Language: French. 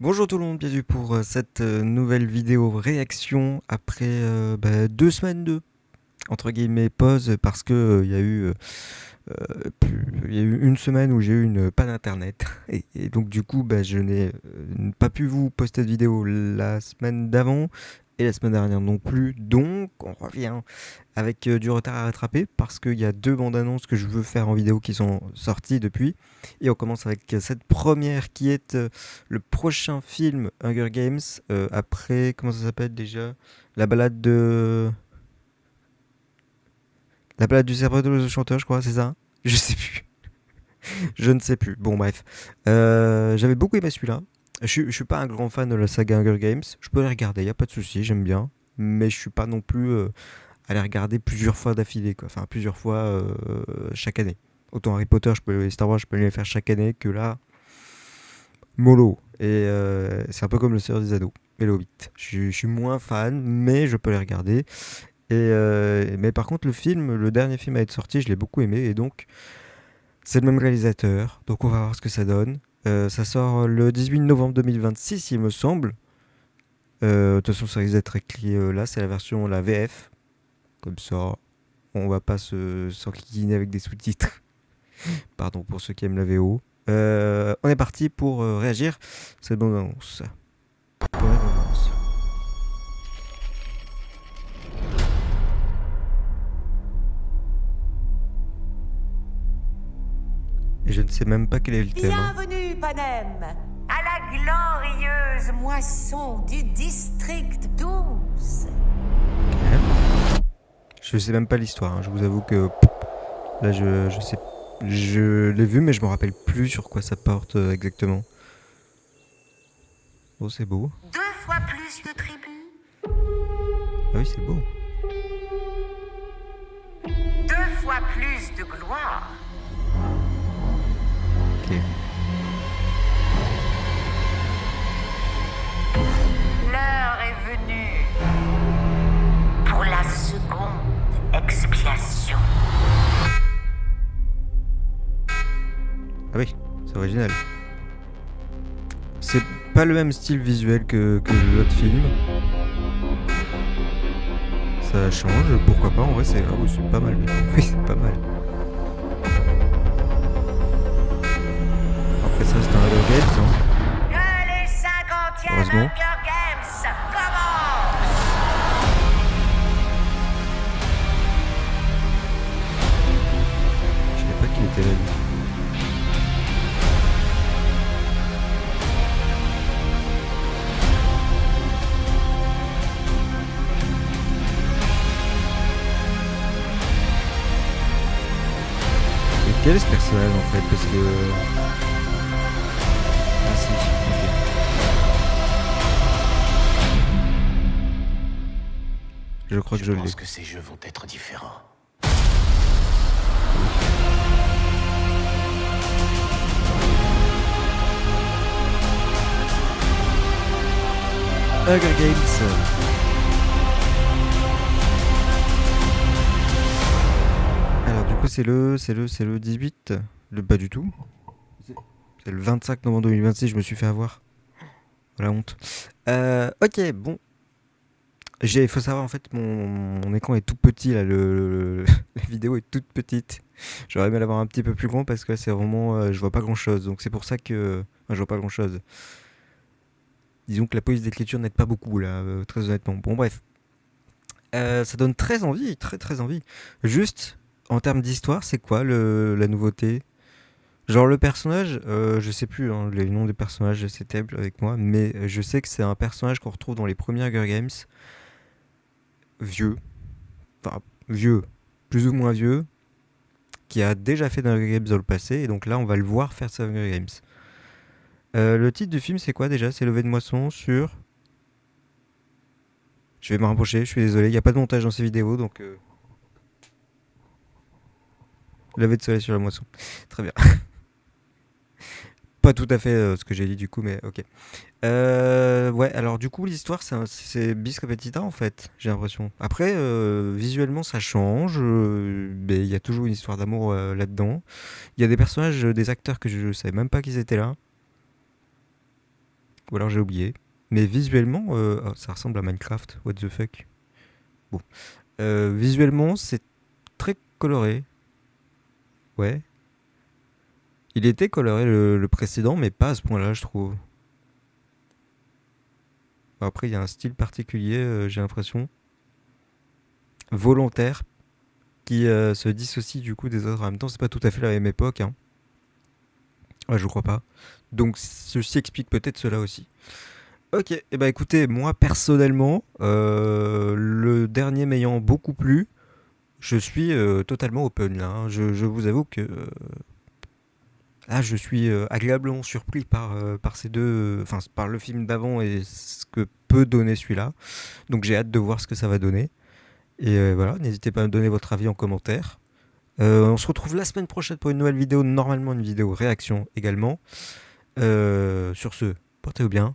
Bonjour tout le monde, bienvenue pour cette nouvelle vidéo réaction après 2 semaines de entre guillemets pause parce que il y a eu une semaine où j'ai eu une panne internet et donc du coup je n'ai pas pu vous poster de vidéo la semaine d'avant et la semaine dernière non plus, donc on revient avec du retard à rattraper parce qu'il y a deux bandes annonces que je veux faire en vidéo qui sont sorties depuis. Et on commence avec cette première qui est le prochain film Hunger Games après, comment ça s'appelle déjà? La balade de. La balade du sabre de chanteur, je crois, c'est ça? Je sais plus. Je ne sais plus. Bon, bref. J'avais beaucoup aimé celui-là. Je suis pas un grand fan de la saga Hunger Games. Je peux les regarder, y a pas de souci, j'aime bien. Mais je suis pas non plus à les regarder plusieurs fois d'affilée, quoi. Enfin, plusieurs fois chaque année. Autant Harry Potter, Star Wars, je peux les faire chaque année que là, mollo. Et c'est un peu comme le Seigneur des Anneaux et le Hobbit. Je suis moins fan, mais je peux les regarder. Mais par contre, le dernier film à être sorti, je l'ai beaucoup aimé. Et donc, c'est le même réalisateur. Donc, on va voir ce que ça donne. Ça sort le 18 novembre 2026, il me semble. De toute façon, ça risque d'être écrit là. C'est la version, la VF. Comme ça, on va pas s'enquiquiner avec des sous-titres. Pardon pour ceux qui aiment la VO. On est parti pour réagir. C'est bonne annonce. Première annonce. Et je ne sais même pas quel est le thème. Bienvenue, Panem, à la glorieuse moisson du district 12. Je sais même pas l'histoire. Hein. Je vous avoue que là, je sais. Je l'ai vu, mais je me rappelle plus sur quoi ça porte exactement. Oh, c'est beau. 2 fois plus de tribus, Ah oui, c'est beau. 2 fois plus de gloire. Ok. L'heure est venue pour la seconde expiation. Ah oui, c'est original. C'est pas le même style visuel que l'autre film. Ça change, pourquoi pas, en vrai c'est pas mal. Oui, c'est pas mal. Après ça c'est un Hunger Games, hein. Que les 50e Heureusement. Hunger Games commencent. Je savais pas qu'il était là. Lui. Et quel est ce personnage en fait? Parce que. Ah si, ok. Je crois que je Je l'ai. pense que ces jeux vont être différents. Hunger Games. Alors du coup c'est le 18. Le pas du tout. C'est le 25 novembre 2026, je me suis fait avoir. La honte. Ok, bon. Il faut savoir en fait mon écran est tout petit là, la vidéo est toute petite. J'aurais aimé l'avoir un petit peu plus grand parce que c'est vraiment je vois pas grand chose. Donc c'est pour ça que je vois pas grand chose. Disons que la police d'écriture n'aide pas beaucoup là, très honnêtement. Bon bref. Ça donne très envie, très très envie. Juste en termes d'histoire, c'est quoi la nouveauté? Genre le personnage, je sais plus hein, les noms des personnages, c'est terrible avec moi, mais je sais que c'est un personnage qu'on retrouve dans les premiers Hunger Games, vieux, enfin vieux, plus ou moins vieux, qui a déjà fait d'Hunger Games dans le passé, et donc là on va le voir faire sa Hunger Games. Le titre du film c'est quoi déjà? C'est Levé de moisson sur... Je vais me rapprocher, je suis désolé, il n'y a pas de montage dans ces vidéos, donc... Levé de soleil sur la moisson. Très bien. Pas tout à fait ce que j'ai dit du coup, mais ok. Ouais, alors du coup, l'histoire, c'est bis repetita en fait, j'ai l'impression. Après, visuellement, ça change, mais il y a toujours une histoire d'amour là-dedans. Il y a des personnages, des acteurs que je savais même pas qu'ils étaient là. ou alors j'ai oublié. Mais visuellement, ça ressemble à Minecraft, what the fuck. Bon. Visuellement, c'est très coloré. Ouais. Il était coloré le précédent, mais pas à ce point-là, je trouve. Bon, après, il y a un style particulier, j'ai l'impression, volontaire, qui se dissocie du coup des autres. En même temps, c'est pas tout à fait la même époque, hein. Ouais, je crois pas. Donc, ceci explique peut-être cela aussi. Ok, et bah écoutez, moi personnellement, le dernier m'ayant beaucoup plu, je suis totalement open là, hein. Je vous avoue que là, je suis agréablement surpris par ces deux, enfin par le film d'avant et ce que peut donner celui-là. Donc j'ai hâte de voir ce que ça va donner. Et voilà, n'hésitez pas à me donner votre avis en commentaire. On se retrouve la semaine prochaine pour une nouvelle vidéo, normalement une vidéo réaction également. Sur ce, portez-vous bien